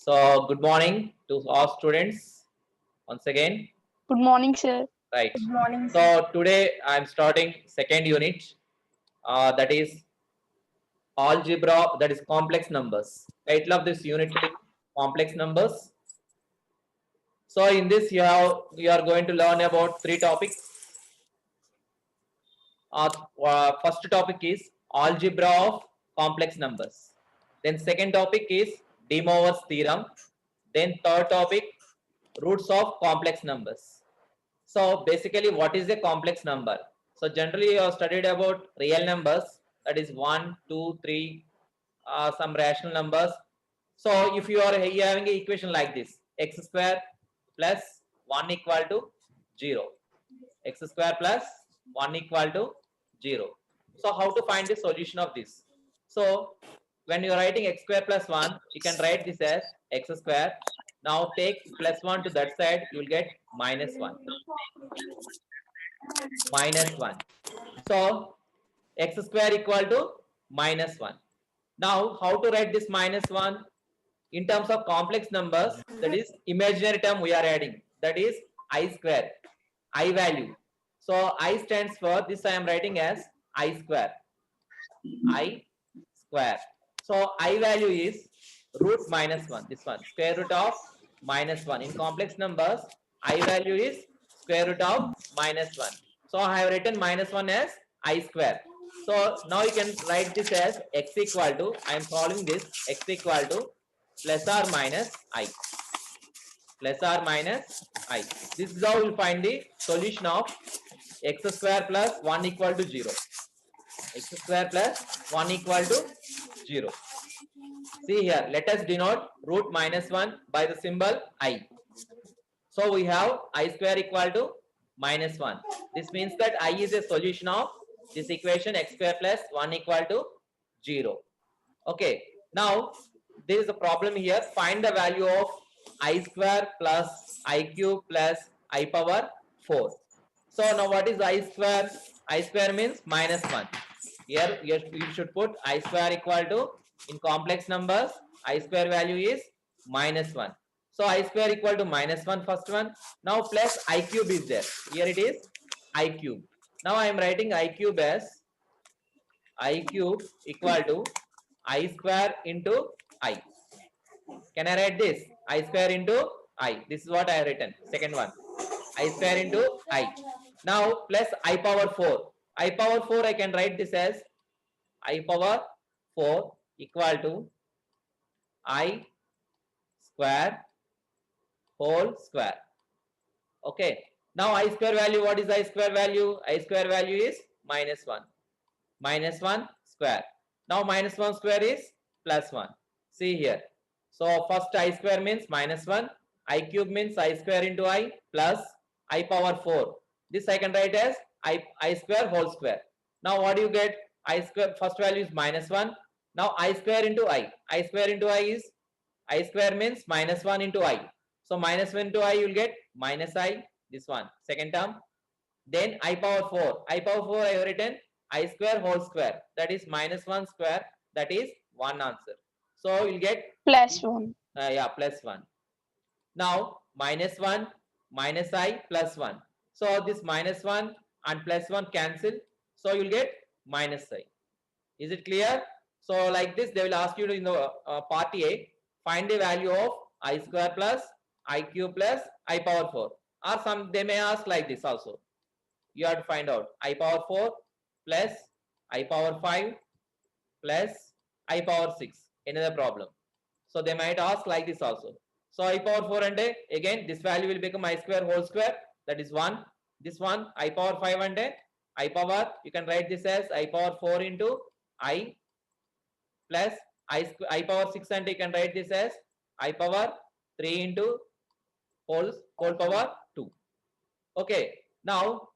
So, good morning to all students once again. Good morning, sir. Right. Good morning, sir. So, today I'm starting second unit, that is algebra, that is complex numbers. Title of this unit is complex numbers. So, in this you are going to learn about three topics. First topic is algebra of complex numbers. Then second topic is De Moivre's theorem. Then third topic, roots of complex numbers. So basically, what is a complex number? So generally, you have studied about real numbers, that is 1, 2, 3, some rational numbers. So if you are having an equation like this, x square plus 1 equal to 0, x square plus 1 equal to 0. So how to find the solution of this? So when you are writing x square plus 1, you can write this as x square. Now take plus 1 to that side, you will get minus 1. Minus 1. So x square equal to minus 1. Now how to write this minus 1? In terms of complex numbers, that is imaginary term we are adding, that is I square, I value. So I stands for this, I am writing as I square. I square. So I value is root minus 1. This one, square root of minus 1. In complex numbers, I value is square root of minus 1. So I have written minus 1 as I square. So now you can write this as x equal to, I am solving this, x equal to plus or minus I. Plus or minus I. This is how we will find the solution of x square plus 1 equal to 0. X square plus 1 equal to 0. See here, let us denote root minus 1 by the symbol I. So we have I square equal to minus 1. This means that I is a solution of this equation x square plus 1 equal to 0. Okay, now there is a problem here. Find the value of I square plus I cube plus I power 4. So now what is I square? I square means minus 1. Here you should put I square equal to, in complex numbers, I square value is minus 1. So I square equal to minus 1, first one. Now plus I cube is there. Here it is I cube. Now I am writing I cube as I cube equal to I square into I. Can I write this? I square into I. This is what I have written. Second one. I square into I. Now plus I power 4. I power 4 I can write this as I power 4 equal to I square whole square. Okay. Now I square value, what is I square value? I square value is minus 1. Minus 1 square. Now minus 1 square is plus 1. See here. So first I square means minus 1. I cube means I square into I plus I power 4. This I can write as I square whole square. Now what do you get? I square first value is minus 1. Now I square into I. I square into I is, I square means minus 1 into I. So minus 1 into I you will get minus I, this one, second term. Then I power 4. I power 4 I have written I square whole square, that is minus 1 square, that is one answer. So you'll get Plus 1. yeah, plus 1. Now minus 1 minus I plus 1. So this minus 1 and plus 1 cancel. So you'll get minus I. Is it clear? So like this they will ask you to, in the part A, find the value of I square plus I cube plus I power 4. Or some they may ask like this also. You have to find out I power 4 plus I power 5 plus I power 6. Another problem. So they might ask like this also. So I power 4 and again this value will become I square whole square, that is 1. This one I power 5 and I power, you can write this as I power 4 into I plus I power 6 and you can write this as I power 3 into whole power 2. Okay, now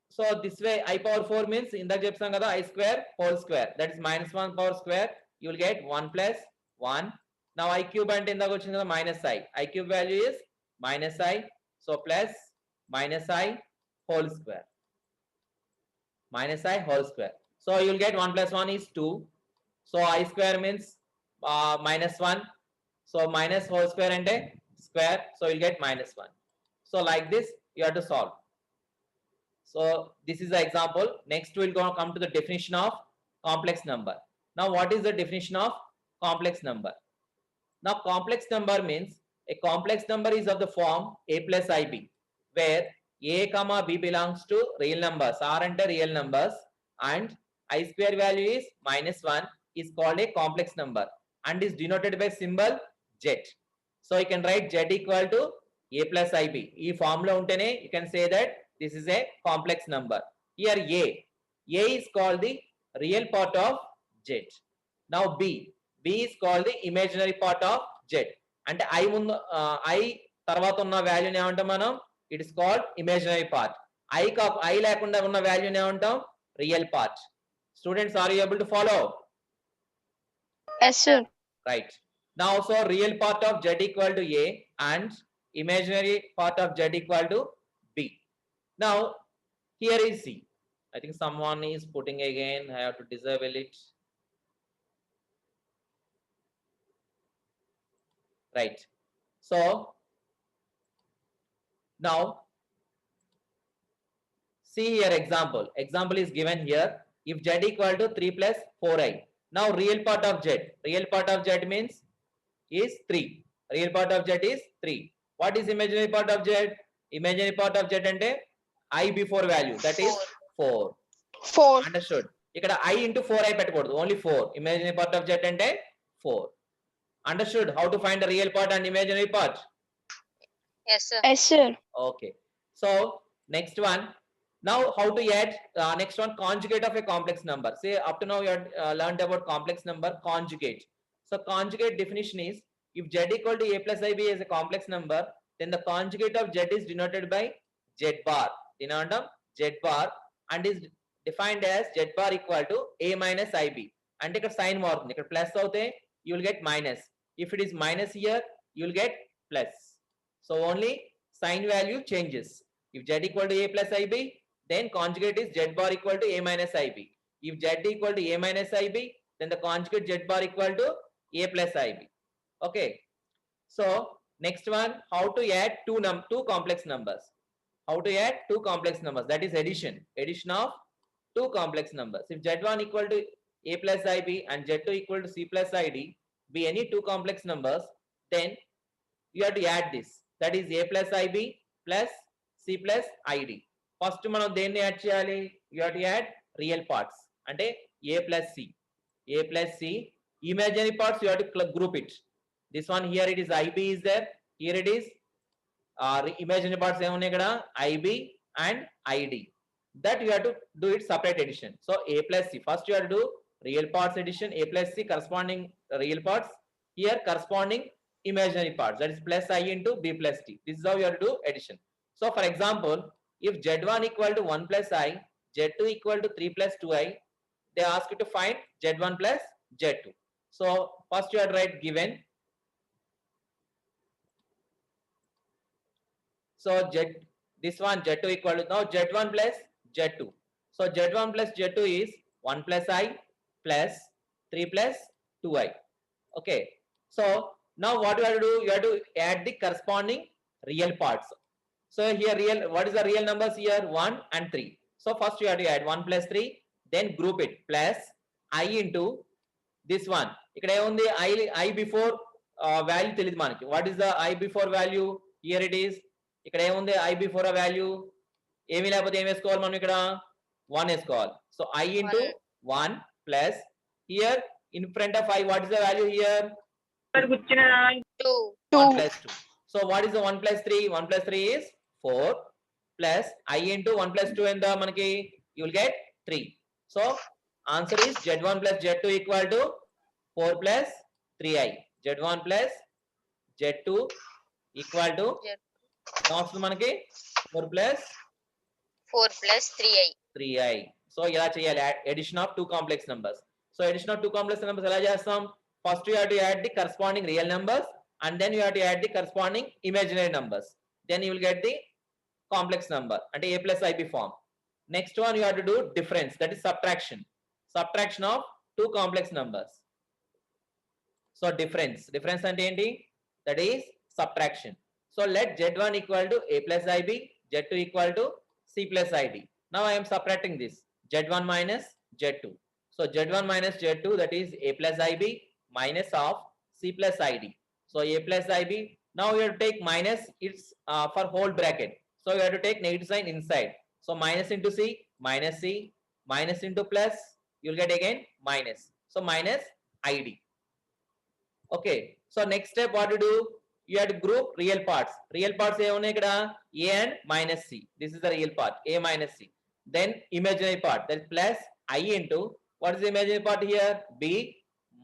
so this way I power 4 means in the చెప్తాం కదా I square whole square, that is minus 1 power square, you will get 1 plus 1. Now I cube అంటే ఇందాక వచ్చింది కదా minus I cube value is minus I, so plus minus I whole square, minus I whole square. So you will get 1 plus 1 is 2. So I square means minus 1 So minus whole square and a square, so you'll get minus 1. So like this you have to solve. So this is the example. Next we'll go come to the definition of complex number. Now what is the definition of complex number? Now complex number means a complex number is of the form a plus ib, where a comma b belongs to real numbers, r and real numbers, and I square value is minus 1 is called a complex number and is denoted by symbol z. So you can write z equal to a plus ib. Ee form lo untene you can say that this is a complex number. Here a is called the real part of z. Now b is called the imaginary part of z. అంటే i ముందు i తర్వాత ఉన్న వాల్యూని ఏమంటాం మనం? It is called imaginary part. i లేకుండా ఉన్న వాల్యూని ఏమంటాం? Real part. Students, are you able to follow? Yes, sir. Right. Now so real part of z equal to a and imaginary part of z equal to b. Now here is c. I think someone is putting again. I have to disable it. Right. So now see here example. Example is given here. If z equal to 3 plus 4i. Now real part of z. Real part of z means is 3. Real part of z is 3. What is imaginary part of z? Imaginary part of z ante I before value, that is 4. 4. Understood? ఇక్కడ I into 4i పెట్టకూడదు, only 4. Imaginary part of z ante 4. Understood how to find the real part and imaginary part? Yes, sir. Yes, sir. Okay. So next one. Now how to add next one, conjugate of a complex number. Say up to now you have learned about complex number conjugate. So conjugate definition is, if z equal to a plus ib is a complex number, then the conjugate of z is denoted by z bar. Denoted z bar and is defined as z bar equal to a minus ib. And ఇక్కడ sign మారుతుంది. ఇక్కడ plus అవుతే you will get minus. If it is minus here, you will get plus. So only sign value changes. If z equal to a plus ib, then conjugate is z bar equal to a minus ib. If z equal to a minus ib, then the conjugate z bar equal to a plus ib. Okay. So next one, how to add two complex numbers. How to add two complex numbers, that is addition. Addition of two complex numbers. If z1 equal to a plus ib and z2 equal to c plus id be any two complex numbers, then you have to add this. That is a plus ib plus c plus id. First మనం దేన్ని add చేయాలి? You have to add real parts. అంటే a plus c. A plus c. Imaginary parts you have to group it. This one here it is ib is there. Here it is imaginary parts ఏమున్నాయి ఇక్కడ? ib and id. That you have to do it separate addition. So a plus c. First you have to do real parts addition. A plus c corresponding real parts. Here corresponding imaginary parts, that is plus I into b plus t. This is how you have to do addition. So for example, if z1 equal to 1 plus I, z2 equal to 3 plus 2i, they ask you to find z1 plus z2. So first you have to write given. So this one z2 equal to, now z1 plus z2. So z1 plus z2 is 1 plus I plus 3 plus 2i. Okay. So now what you have to do? You have to add the corresponding real parts. So here real, what is the real numbers here? 1 and 3. So first you have to add 1 plus 3, then group it plus I into this one. ఇక్కడ ఏముంది? I before value తెలియదు మనకి. What is the I before value? Here it is. ఇక్కడ ఏముంది? I before a value. ఏమీ లేకపోతే ఏం వేసుకోవాలి మనం ఇక్కడ? 1 వేసుకోవాలి. So I into 1 plus here in front of I, what is the value here? 2. 1 plus 2. So what is the 1 plus 3? 1 plus 3 is 4 plus I into 1 plus 2 and manaki you will get 3. So answer is z1 plus z2 equal to 4 plus 3i. z1 plus z2 equal to next manaki 4 plus 3i. 3i. So ila cheyali addition of two complex numbers. So addition of two complex numbers ela chestam? First you have to add the corresponding real numbers and then you have to add the corresponding imaginary numbers. Then you will get the complex number and a plus ib form. Next one you have to do difference, that is subtraction. Subtraction of two complex numbers. So difference అంటే ఏంటి? That is subtraction. So let Z1 equal to A plus IB, Z2 equal to C plus ID. Now I am subtracting this Z1 minus Z2. So Z1 minus Z2, that is A plus IB minus of C plus ID. So A plus IB. Now you have to take minus, it's for whole bracket. So you have to take negative sign inside. So minus into C, minus into plus, you'll get again minus. So minus ID. Okay, so next step, what to do? You have to group real parts. Real parts ఏ ఉన్నాయి ఇక్కడ? A and minus C. This is the real part, A minus C. Then imaginary part, that is plus I into, what is the imaginary part here? B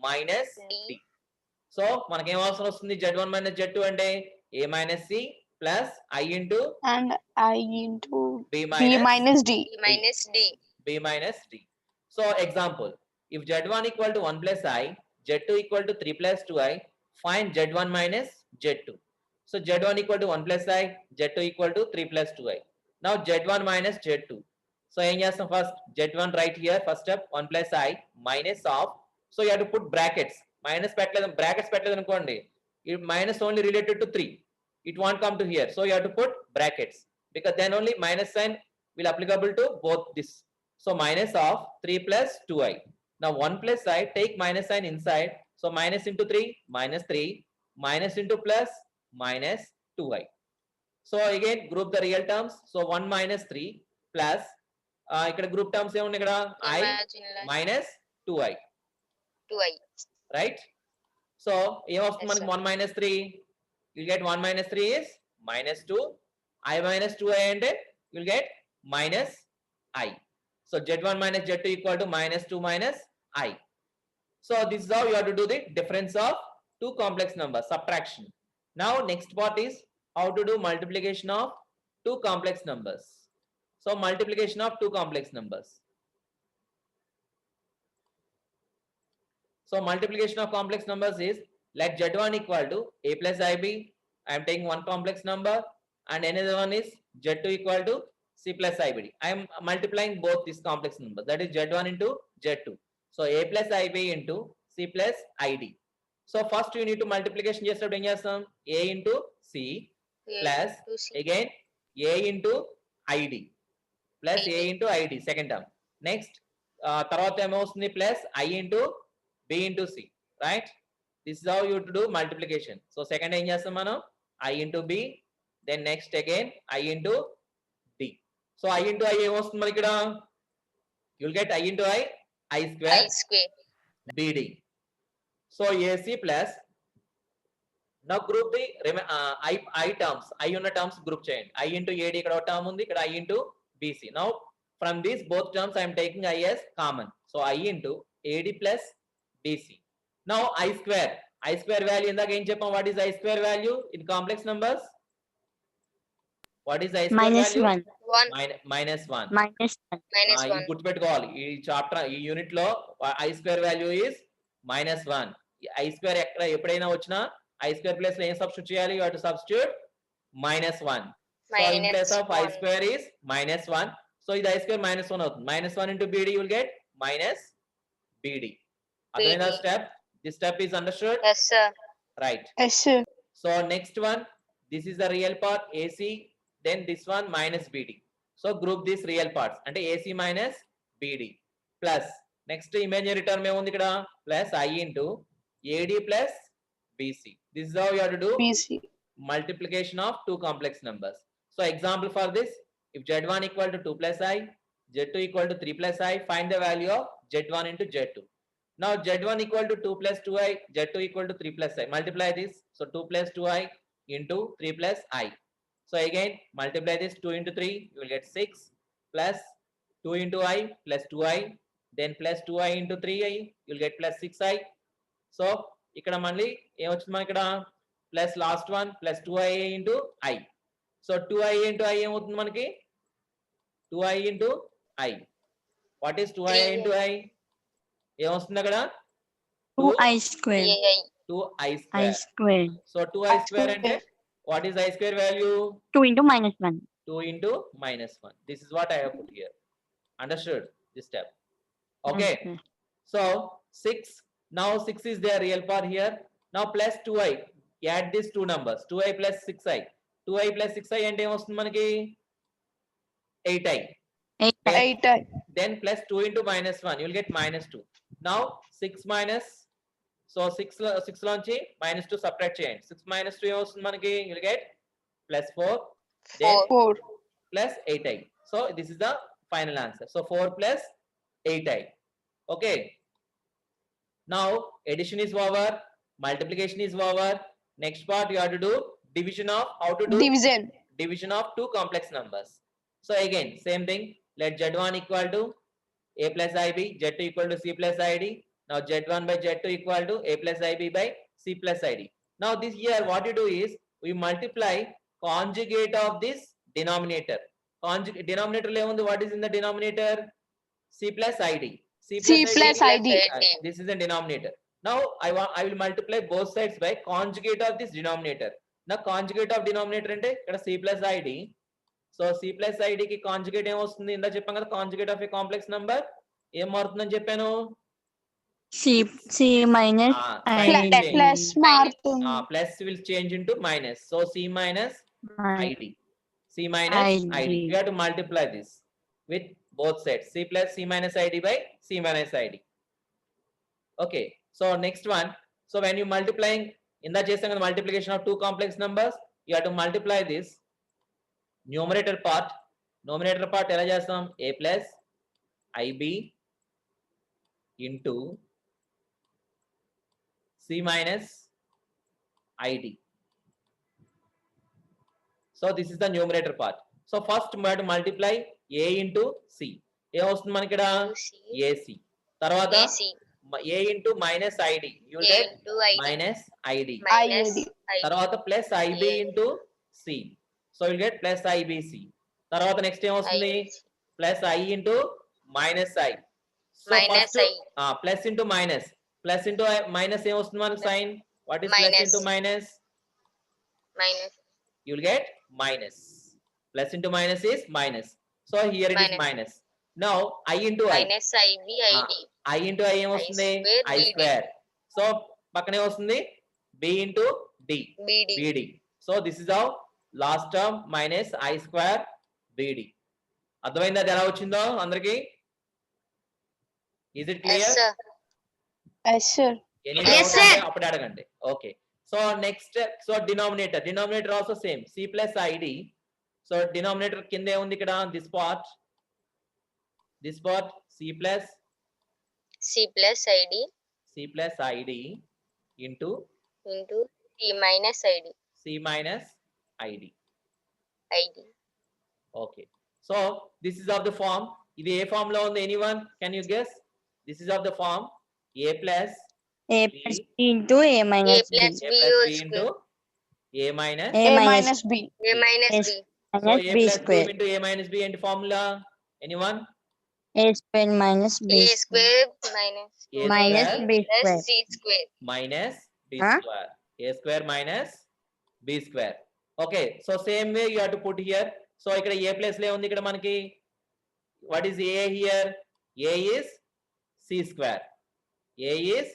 minus D. So మనకి ఏం అవసరం వస్తుంది? Z1 minus Z2 అంటే A minus C plus I into And I into B B minus minus D. minus D. B minus D. So example, if Z1 equal to 1 plus I, Z2 equal to 3 plus 2I, find Z1 minus Z2. So Z1 equal to 1 plus I, Z2 equal to 3 plus 2I. Now Z1 minus Z2. So first Z1 right here, first step 1 plus I minus of, so you have to put brackets. Minus brackets అనుకోండి. If minus only related to 3, it won't come to here. So you have to put brackets, because then only minus sign will applicable to both this. So minus of 3 plus 2I. Now 1 plus I, take minus sign inside. So minus into 3, minus 3, minus into plus, minus 2I. So again group the real terms. So 1 minus 3 plus, ఇక్కడ group terms ఏమున్నాయి ఇక్కడ? I minus 2I. 2I. Right? So ఏమొస్తుంది మనకి? 1 minus 3, you'll get 1 minus 3 is minus 2. I minus 2I అంటే you'll get minus I. So Z1 minus Z2 equal to minus 2 minus I. So this is how you have to do the difference of two complex numbers, subtraction. Now next part is how to do multiplication of two complex numbers. So multiplication of two complex numbers. So multiplication of complex numbers is, let Z1 equal to A plus IB. I am taking one complex number, and another one is Z2 equal to C plus IBD. I am multiplying both these complex numbers, that is Z1 into Z2. So A plus IB into C plus ID. So first you need to multiplication చేసేటప్పుడు ఏం చేస్తాం? A into C plus again A into ID plus A into ID second term. Next తర్వాత ఏమవుతుంది? Plus I into B into C, right? This is how you to do multiplication. So second ఏం చేస్తాం మనం? I into B, then next again I into D. So I into I ఏమొస్తుంది మరి ఇక్కడ? You'll get I into I square BD. So AC plus, now group the I terms, I ఉన్న terms group చేయండి. I into AD ఇక్కడ ఒక term ఉంది, ఇక్కడ I into BC. Now from these both terms I am taking I as common. So I into AD plus BC. Now I square value ఇందాక ఏం చెప్పాం? What is I square value in complex numbers? What is I square minus value? 1. Minus 1. Minus 1. Minus ఇది 1. గుర్తుపెట్టుకోవాలి. ఈ chapter ఈ unit లో I square value is minus 1. I square ఎక్కడ ఎప్పుడైనా వచ్చినా I square ప్లేస్ లో ఏం సబ్స్టిట్యూట్ చేయాలి? You have to substitute minus 1. So in place of I square is minus 1. So ఇది I square minus 1 అవుతుంది. Minus 1 into BD you will get minus BD. Another step. This step is understood? Yes, sir. Right. Yes, sir. So next one, this is the real part AC, then this one minus BD. So group these real parts and AC minus BD plus next imaginary term ఏముంది ఇక్కడ? Plus I into AD plus BC. This is how you have to do BC. multiplication of two complex numbers. So example for this, if Z1 equal to 2 plus I, Z2 equal to 3 plus I, find the value of Z1 into Z2. Now Z1 equal to 2 plus 2I, Z2 equal to 3 plus I. Multiply this. So 2 plus 2I into 3 plus I. So again multiply this 2 into 3, you will get 6 plus 2 into I plus 2I, then plus 2I into 3I, you will get plus 6I. So ఇక్కడ మళ్ళీ ఏమొచ్చింది మనకి ఇక్కడ? Plus last one plus 2I into I. So 2I into I ఏమవుతుంది మనకి? 2I into I. What is 2I into I? ఏమొస్తుంది అక్కడ? 2I square. 2I I square. square. So 2I square అంటే what is I square value? 2 into minus 1. 2 into minus 1. This is what I have put here. Understood this step? Okay. So 6 Now 6 is their real part here. Now plus 2i. Add these two numbers. 2i plus 6i. 2i plus 6i అంటే ఏమొస్తుంది మనకి 8i. 8. Then, 8i. then plus 2 into minus 1. You will get minus 2. Now 6 minus. So 6 లోంచి minus 2 subtract చేయండి. 6 minus 2 ఏమొస్తుంది మనకి? You will get plus 4. Then 4. 4. plus 8i. So this is the final answer. So 4 plus 8i. Okay. Now addition is over, multiplication is over. Next part you have to do division of how to do division of two complex numbers. So again same thing. Let z1 equal to a plus ib, z2 equal to c plus id. Now z1 by z2 equal to a plus ib by c plus id. Now this here what you do is we multiply conjugate of this denominator. Denominator lo emundi, what is in the denominator? C plus id. C plus id. This is the denominator. Now I will multiply both sides by conjugate of this denominator. Now conjugate of denominator ante ikkada c plus id. So c plus id ki conjugate em vastundi? Inda cheppam kada conjugate of a complex number em marutundani cheppanu. C minus sign id. change. Plus మారుతుంది. Plus will change into minus. So c minus id. C minus id. ID. You have to multiply this with both sides. C plus C minus id by C minus id. Okay. So next one. So when you multiplying in the case of multiplication of two complex numbers, you have to multiply this numerator part. Numerator part ఎలా చేస్తాం? A plus ib into C minus id. So this is the numerator part. So first we have to multiply a into c. ఏ వస్తుంది మనకి ఇక్కడ? ac. తర్వాత a into minus id. You will get minus id. తర్వాత plus ib into c. So you will get plus ibc. తర్వాత next ఏం వస్తుంది? plus I into minus i. So Minus first I. Plus into minus. Plus into minus ఏం వస్తుంది మనకి sign? What is plus Minus. into minus? Minus. You will get minus. Plus into minus is minus. So here it is Minus. minus. Now I into I. Minus IB ID. I into I ఏం వస్తుంది? square I BD. square. So పక్కనే వస్తుంది b into d. BD. bd. So this is how last term minus I square bd. అర్థమైందా అది ఎలా వచ్చిందో అందరికి? Is it clear? Yes, sir. Yes, sir. Any Yes, doubt sir. ఉంటే అప్పుడు అడగండి. Okay. So next, so denominator also same. C plus id. So denominator కింద ఏముంది ఇక్కడ? This part C plus ID into C minus ID. C minus id. ID. Okay. So this is of the form. ఇది ఏ form లో ఉంది? Anyone can you guess? This is of the form a plus A plus B into A minus B. plus a B plus whole b into a minus A A minus minus b. A minus S B. so minus a B plus b square. into a minus b and formula. Anyone? A square minus B A square. square minus A Minus square B plus square. C square. minus b Huh? square. A square minus b square. Okay. So same way you have to put here. So ఇక్కడ a place లే ఉంది ఇక్కడ మనకి. What is a here? A is c square. A is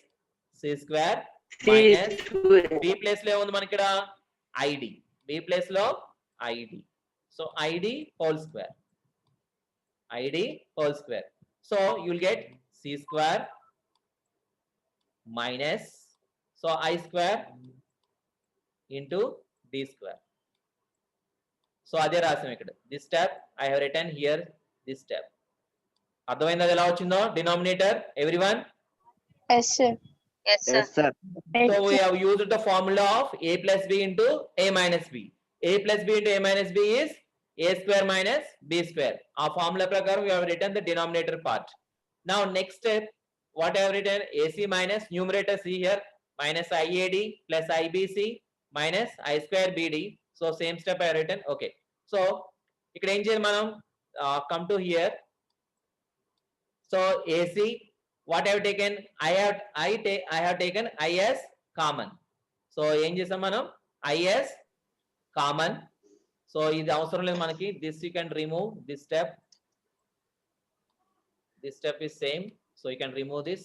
c square minus b place లో ఉంది మనకి ఇక్కడ id. b place లో id. So id whole square. id whole square. So you will get c square minus so I square into d square. So అదే రాసాం ఇక్కడ. This step I have written here. This step. అర్థమైందా ఎలా వచ్చిందో denominator? Everyone? Yes, sir. Yes, sir. Yes, sir. So we have used the formula of a plus b into a minus b. A plus b into a minus b is a square minus b square. Our formula prakaram we have written the denominator part. Now next step, what I have written? AC minus numerator c here minus IAD plus IBC minus I square BD. So same step I have written. Okay. So ఇక్కడ ఏం చేయాలి మనం? Come to here. So AC, what I have taken? I have taken I as common. So ఏం చేసాం మనం? I as common. So ఇది అవసరం లేదు మనకి. This you can remove this step. This step is same. So you can remove this.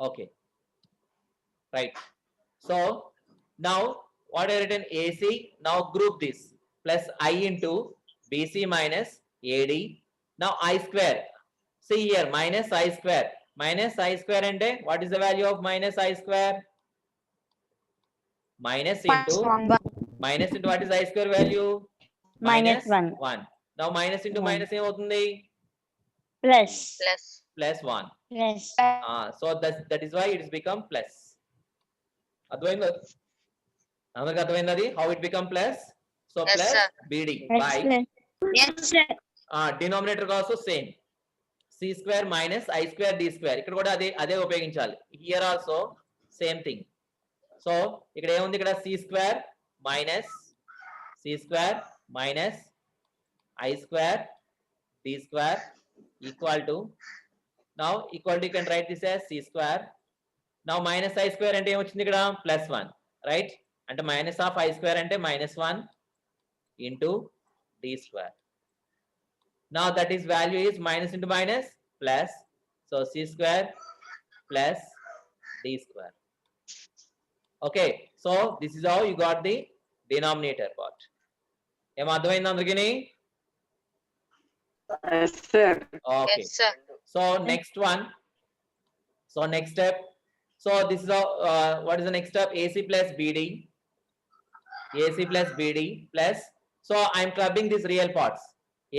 Okay, right. So now what I written AC, now group this plus I into BC minus AD. Now I square, see here, minus I square. Minus I square and what is the value of minus I square? Minus into -1. minus into what is I square value? minus Minus 1 1. Now minus into 1 minus ఏమవుతుంది? plus Plus. Plus 1. plus So that is why it is become plus. అర్థమైందా? అందరికి అర్థమైంది అది how it become plus? So Yes, plus sir. BD plus by plus yes sir denominator also same. C square minus I square D square. ఇక్కడ కూడా అదే ఉపయోగించాలి. Here also same thing. So ఇక్కడ ఏముంది? ఇక్కడ C square minus I square D square equal to, now equal to you can write this as C square. Now minus I square అంటే ఏమొచ్చింది ఇక్కడ? Plus 1, right? అంటే minus of I square అంటే minus 1 into D square. Now that is value is minus into minus plus, so C square plus D square. Okay, so this is how you got the denominator part. ఏం అర్థమైంది అందరికీ? Yes, sir. Okay, Yes, sir. so next one, so next step, so this is how what is the next step? AC plus BD plus, so I am clubbing these real parts.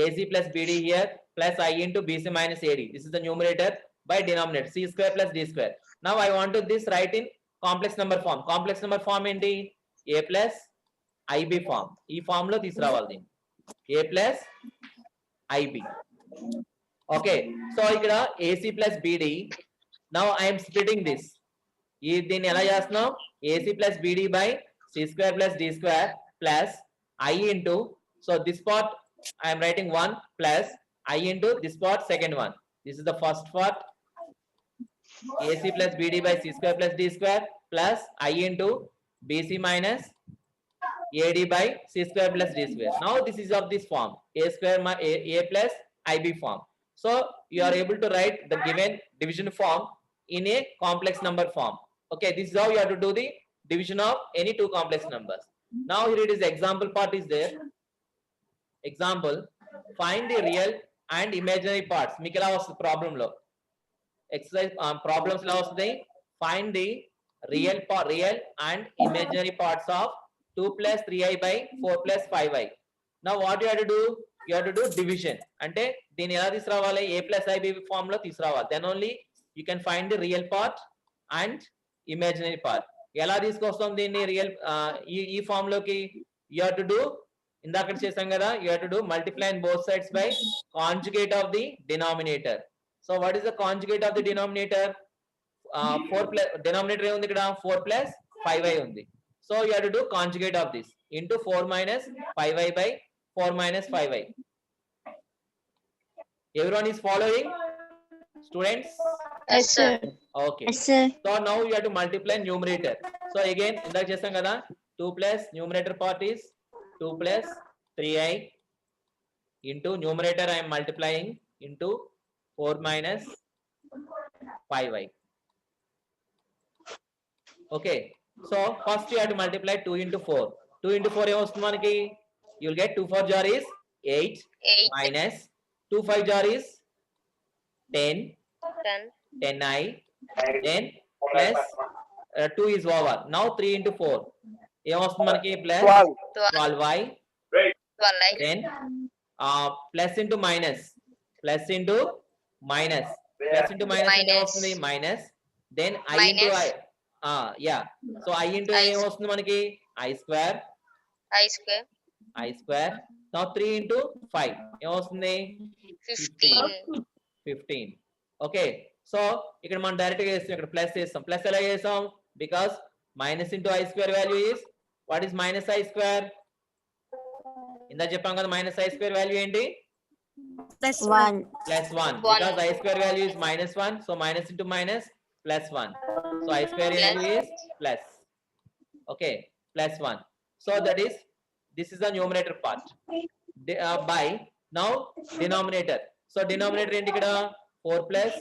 AC plus BD here plus I into BC minus AD. This is the numerator by denominator. C square plus D square. Now I want to this write in complex number form. Complex number form ఏంటి? A plus IB form. ఈ form లో తీసుకురావాలి దీన్ని. A plus IB. Okay, so ఇక్కడ AC plus BD. Now I am splitting this. దీన్ని ఎలా చేస్తున్నాం? AC plus BD by C square plus D square plus I into, so this part I am writing 1 plus I into this part second one. This is the first part. AC plus BD by C square plus D square plus I into BC minus AD by C square plus D square. Now this is of this form, A square A plus IB form. So you are able to write the given division form in a complex number form. Okay, this is how you have to do the division of any two complex numbers. Now here it is, example part is there. Example, find the real and imaginary parts. మీకు ఎలా వస్తుంది problem లో? Exercise problems ఎలా వస్తుంది? Find the real and imaginary parts of 2 plus 3i by 4 plus 5i. Now what you have to do? You have to do division. అంటే దీన్ని ఎలా తీసుకురావాలి? A plus IB form లో తీసుకురావాలి. Then only you can find the real part and imaginary part. ఎలా తీసుకొస్తాం దీన్ని real ఈ ఫామ్ లోకి? You have to do, ఇందాక చేసాం కదా, you have to do multiply in both sides by conjugate of the denominator. So what is the conjugate of the denominator? 4 plus denominator ఏముంది ఇక్కడ? 4 plus 5i ఉంది. So you have to do conjugate of this into 4 minus 5i by 4 minus 5i. Everyone is following, students? Yes, sir. Okay. yes sir So now you have to multiply numerator. So again, ఇందాక చేసాం కదా, 2 plus numerator part is 2 plus 3i into numerator I am multiplying into 4 minus 5i. Okay. So first you have to multiply 2 into 4. 2 into 4 ఏమొస్తుంది మనకి? You will get 2 4 jar is 8 8, minus 2 5 jar is 10, 10, 10i, then plus 2 is over. Now 3 into 4 ఏమొస్తుంది మనకి? Plus 12. 12i, 12i, then plus into minus, plus into minus, plus into minus అంటే Minus. ఏమొస్తుంది? Minus, then I into Minus. I, yeah, so I into I ఏమొస్తుంది మనకి? I square, I square, now 3 into 5 ఏమొస్తుంది? 15, 15. Okay, so ఇక్కడ మనం direct గా చేస్తాం, ఇక్కడ ప్లస్ చేస్తాం. ప్లస్ ఎలా చేస్తాం? Because minus into I square value is, what is minus I square? ఇందా చెప్పాం కదా, మైనస్ ఐ స్క్వేర్ వాల్యూ ఏంటి? plus 1 Plus 1. Because I square value is minus 1, so minus into minus plus 1. So I square value is plus. Okay, plus 1. So that is, this is the numerator part. By now denominator. So denominator ఏంటి ఇక్కడ? 4 plus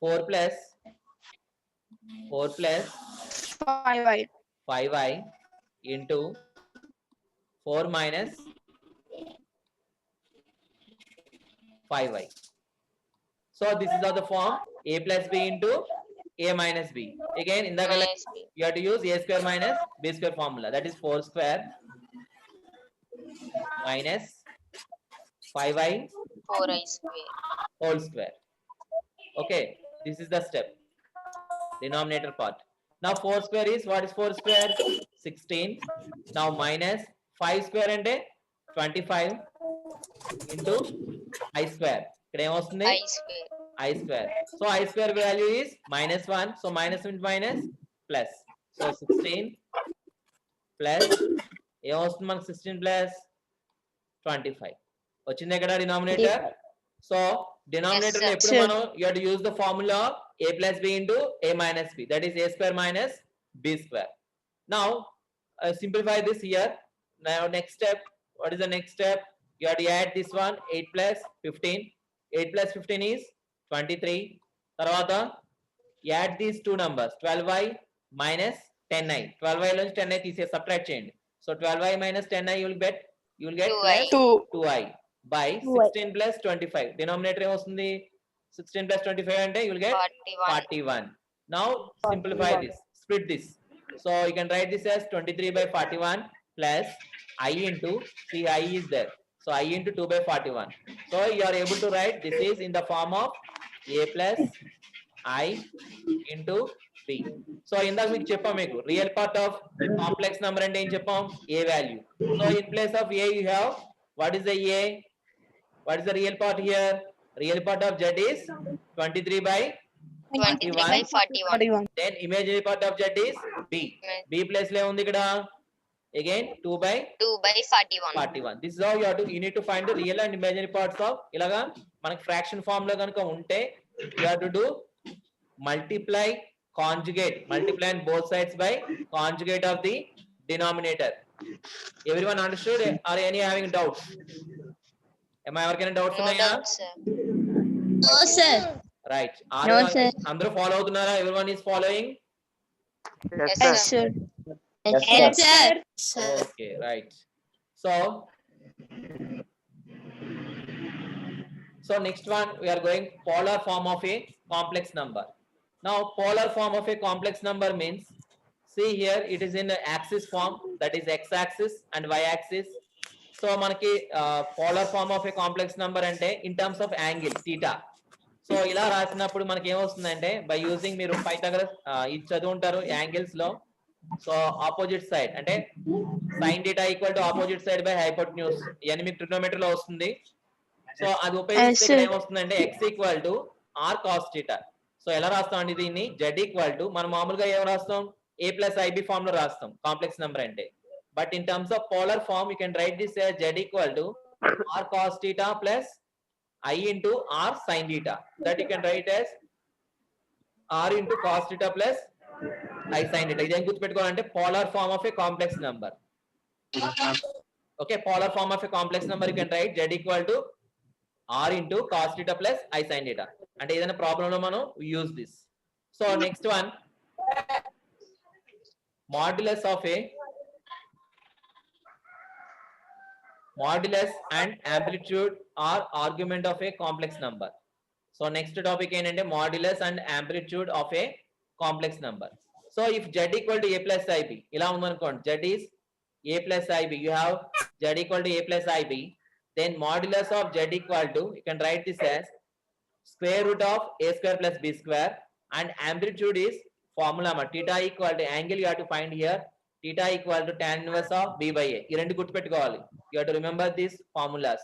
4 plus 5y. 5y into 4 minus 5y. So this is of the form a plus b into a minus b. Again, in the minus b. you have to use a square minus b square formula. That is 4 square minus 5y 4i square. whole square. Okay, this is the step. Denominator part. Now 4 square is, what is 4 square? 16. Now minus 5 square and 25 into I square. ఇక్కడ ఏమొస్తుంది? I square. I square. So I square value is -1. So minus into minus plus. So 16 plus ఏమొస్తుంది మనకు 16 plus 25. వచ్చింది ఇక్కడ denominator. So denominator లో ఎప్పుడు మనం you have to use the formula a plus b into a minus b. That is a square minus b square. Now simplify this here. Now next step. What is the next step? You have to add this one 8 plus 15. 8 plus 15 is 23. తర్వాత add these two numbers 12y minus 10i. 12y నుంచి 10i తీసే subtract చేయండి. So 12y minus 10i you will get 2i. plus 2i by 16 plus 25. Denominator ఏమొస్తుంది? 16 plus 25 అంటే you will get 41. Now simplify this. Split this. So you can write this as 23 by 41 plus I into, see I is there. So I into 2 by 41. So you are able to write this is in the form of a plus I into b. So ఇందాక మీకు చెప్పాం మీకు real part of complex number అంటే ఏం చెప్పాం? a value. So in place of a you have, what is the a? What is the real part here? Real part of z is 23 by 23 by 41. 41. then imaginary part of z is b. b place లో ఉంది ఇక్కడ again 2 by 2 by 41. 41. This is how you need to find the real and imaginary parts of ఇలాగా మనకి fraction form లో కనుక ఉంటే you have to do multiply conjugate, multiply on both sides by conjugate of the denominator. Everyone understood? Are any having doubts? Am I ఎవరికైనా doubts No ఉన్నాయా? doubt, sir. No, sir. Right. No, sir. అందరూ follow అవుతున్నారా? Everyone is following? Yes, Yes, sir. sir. Yes, sir. Okay, right. So next one we are going polar form of a complex number. Now polar form of a complex number means, see here it is in the axis form, that is x axis and y axis. So మనకి polar form of a complex number అంటే in terms of angle theta. So ఇలా రాసినప్పుడు మనకి ఏమొస్తుందంటే by using మీరు Pythagoras ఇది చదువుంటారు angles లో. So opposite side అంటే sin theta equal to opposite side by hypotenuse అని మీకు ట్రిగ్నోమెట్రీ లో వస్తుంది. సో అది ఉపయోగిస్తే ఇక్కడ ఏమొస్తుందంటే x equal to r cos theta. So ఎలా రాస్తాం అండి దీన్ని? z equal to మనం మామూలుగా ఏం రాస్తాం? a plus ib ఫామ్ లో రాస్తాం కాంప్లెక్స్ నెంబర్ అంటే. But in terms of polar form you can write this as z equal to r cos theta plus I into r sin theta. That you can write as r into cos theta plus I sin theta. ఇదేం గుర్తుపెట్టుకోవాలంటే polar form of a complex number. Okay, polar form of a complex number you can write z equal to r into cos theta plus I sin theta. అంటే ఏదైనా problem లో మనం use this. So next one modulus and amplitude are argument of a complex number. So next topic ఏంటంటే modulus and amplitude of a complex number. So if z equal to a plus ib ఇలా ఉందనుకోండి, z is a plus ib, you have z equal to a plus ib, then modulus of z equal to, you can write this as square root of a square plus b square, and amplitude is formula theta equal to angle you have to find here, theta equal to tan inverse of b by a. ఈ రెండు గుర్తుపెట్టుకోవాలి. You have to remember these formulas.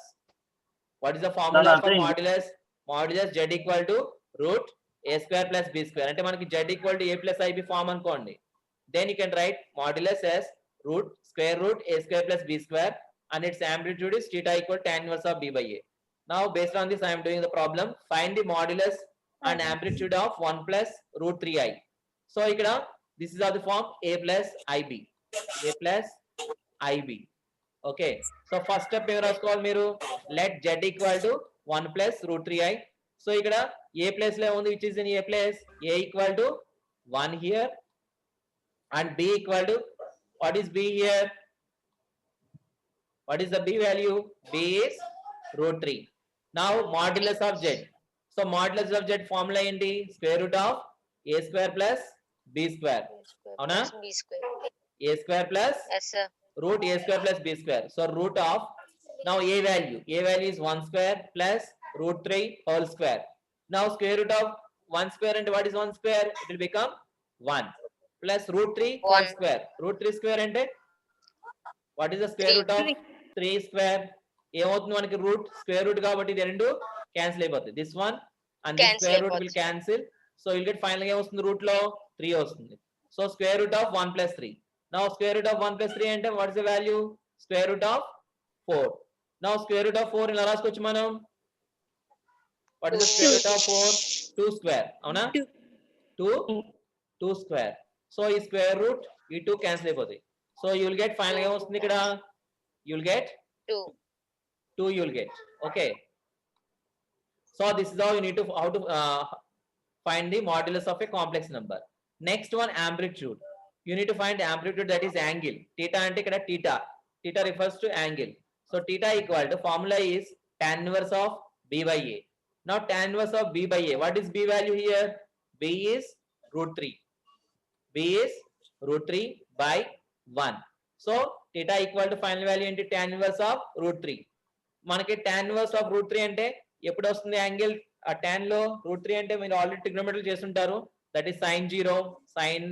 What is the formula for modulus? Modulus z equal to root a square plus b square. అంటే మనకి z equal to a plus ib form అనుకోండి. Then you can write modulus as root square root a square plus b square, and its amplitude is theta equal to tan inverse of b by a. Now based on this I am doing the problem. Find the modulus and amplitude of 1 plus root 3i. So ఇక్కడ this is of the form a plus ib. A plus ib. Okay. So first step ఏం రాసుకోవాలి మీరు? Let z equal to 1 plus root 3i. So ఇక్కడ a place లో ఉంది which is in a place. A equal to 1 here and b equal to, what is b here? What is the b value? B is root 3. Now modulus of z. So modulus of z formula ఏంటి? Square root of a square plus b square. అవునా? B square. A square plus Yes, sir. root a square plus b square. So root of, now a value is 1 square plus root 3 whole square. Now square root of 1 square, and what is 1 square? It will become 1 plus root 3 whole 1. square. Root 3 square and what is the square root of 3 square? ఏమవుతుంది మనకి root square root కాబట్టి ఇది రెండు cancel అయిపోతుంది. This one and this Cancel square root అయిపోతుంది. Will cancel. So will get final గా ఏమొస్తుంది root లో 3 వస్తుంది. So square root of 1 plus 3. Now square root of 1 plus 3 అంటే what is the value? Square root of 4. Now square root of 4 ఇలా రాసుకోవచ్చు మనం. What is the square root of 4? 2 square. అవునా? 2 square. So ఈ square root ఈ 2 cancel అయిపోతాయి. So you will get final గా ఏమొస్తుంది ఇక్కడ? You will get 2 you will get. Okay, so this is how you need to find the modulus of a complex number. Next one, amplitude. You need to find amplitude, that is angle. Theta ante ikkada theta refers to angle. So theta equal to, formula is tan inverse of b by a. Now tan inverse of b by a, what is b value here? B is root 3. B is root 3 by 1. So theta equal to final value into tan inverse of root 3. మనకి tan inverse of root 3 అంటే ఎప్పుడు వస్తుంది angle? ఆ tan లో route 3 అంటే మీరు already trigonometry చేస్తుంటారు. That is sin 0, sin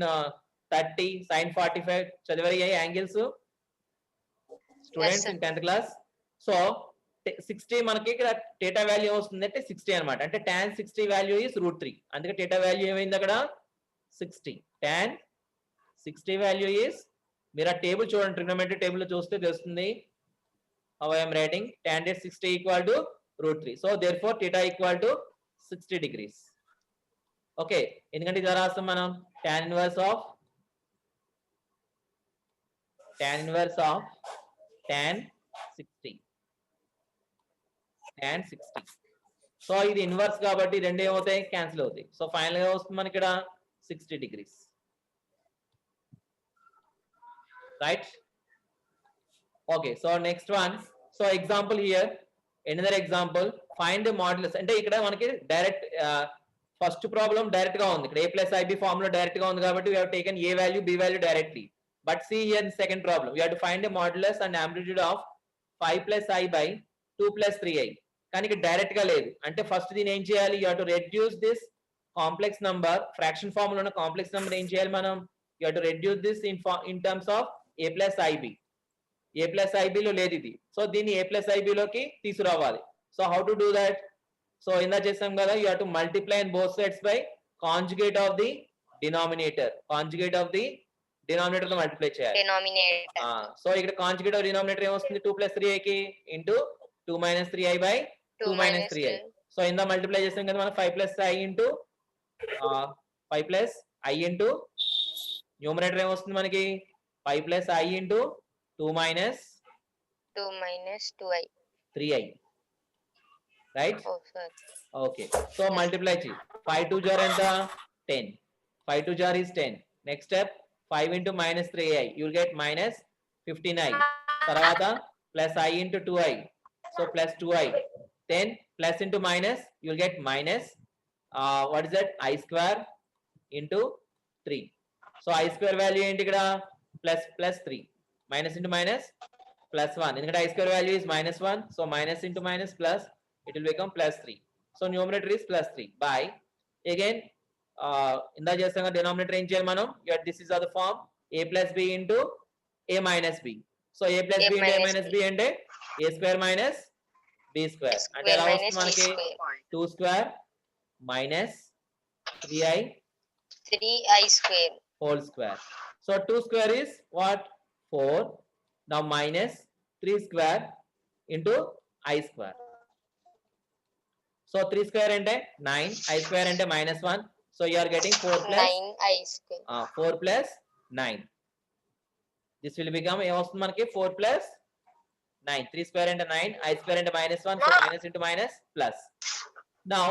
30, sin 45 చదివారు ఈ angles students in 10th class. So 60 మనకి ఇక్కడ θ వాల్యూ వస్తుంది అంటే 60 అన్నమాట. అంటే tan 60 వాల్యూ ఇస్ రూట్ 3. అందుకే θ వాల్యూ ఏమైంది అక్కడ? 60. tan 60 వాల్యూ ఇస్, మీరు ఆ టేబుల్ చూడండి, ట్రిగ్నోమెట్రీ టేబుల్ చూస్తే తెలుస్తుంది how I am writing. Tan 60 equal to root 3. So therefore theta equal to 60 degrees. Okay, ఎందుకంటే ఇది రాస్తాం మనం tan inverse of tan 60. tan 60. So ఇది ఇన్వర్స్ కాబట్టి రెండు ఏమవుతాయి? క్యాన్సిల్ అవుతాయి. సో ఫైనల్ గా వస్తుంది మనకి ఇక్కడ 60 degrees. Right? Okay, so next one. So example here, another example, find the modulus. అంటే ఇక్కడ మనకి డైరెక్ట్ ఫస్ట్ ప్రాబ్లం డైరెక్ట్ గా ఉంది. ఇక్కడ a plus ib formula direct గా ఉంది కాబట్టి we have taken a value b value directly. But see here in second problem, we have to find the modulus and amplitude of 5 plus i by 2 plus 3i. కానీ ఇక్కడ direct గా లేదు. అంటే first దీని ఏం చేయాలి? you have to reduce this complex number, fraction form లో ఉన్న కాంప్లెక్స్ నెంబర్ ఏం చేయాలి మనం? you have to reduce this in terms of a plus ib. a plus ib లో లేదు ఇది. సో దీన్ని a plus ib లోకి తీసుకురావాలి. So how to do that? So ఇందా చేసాం కదా, you have to multiply in both sides by conjugate of the denominator. Conjugate of the denominator లో మల్టిప్లై చేయాలి. సో ఇక్కడ కాంజుగేట్ ఆఫ్ డినామినేటర్ ఏమొస్తుంది? 2 plus 3i కి into 2 minus 3i by 2 minus 3i. So ఇందా multiply చేసాం కదా మనం 5 plus i into 5 plus i into numerator ఏమొస్తుంది మనకి? 5 plus i into 2 minus 2i 3i. Right? Oh, sir. Okay, so multiply 5 2 jar ఎంత? 10. 5 2 jar is 10. Next step, 5 into minus 3i, you will get minus 15i. తర్వాత plus i into 2i, so plus 2i. Then plus into minus, you will get minus what is that? I square into 3. So I square value ఏంటి ఇక్కడ? plus 3. Minus into minus plus 1. ఎందుకంటే I square value is minus 1. So minus into minus plus, it will become plus 3. So numerator is plus 3 by, again ఇందా చేస్తాం కదా denominator ఏం చేయాలి మనం? This is the form a plus b into a minus b. So a plus b into a minus b అంటే a square minus b square. అంటే ఎలా వస్తుంది మనకి? 2 square minus 3i square whole square. So 2 square is what? 4. Now minus 3 square into I square. So 3 square అంటే 9, I square అంటే minus 1. So you are getting 4 plus 9i square. 4 plus 9. This will become ఏమొస్తుంది మనకి? 4 plus 9. 3 square అంటే 9, I square అంటే minus 1. So minus into minus plus. Now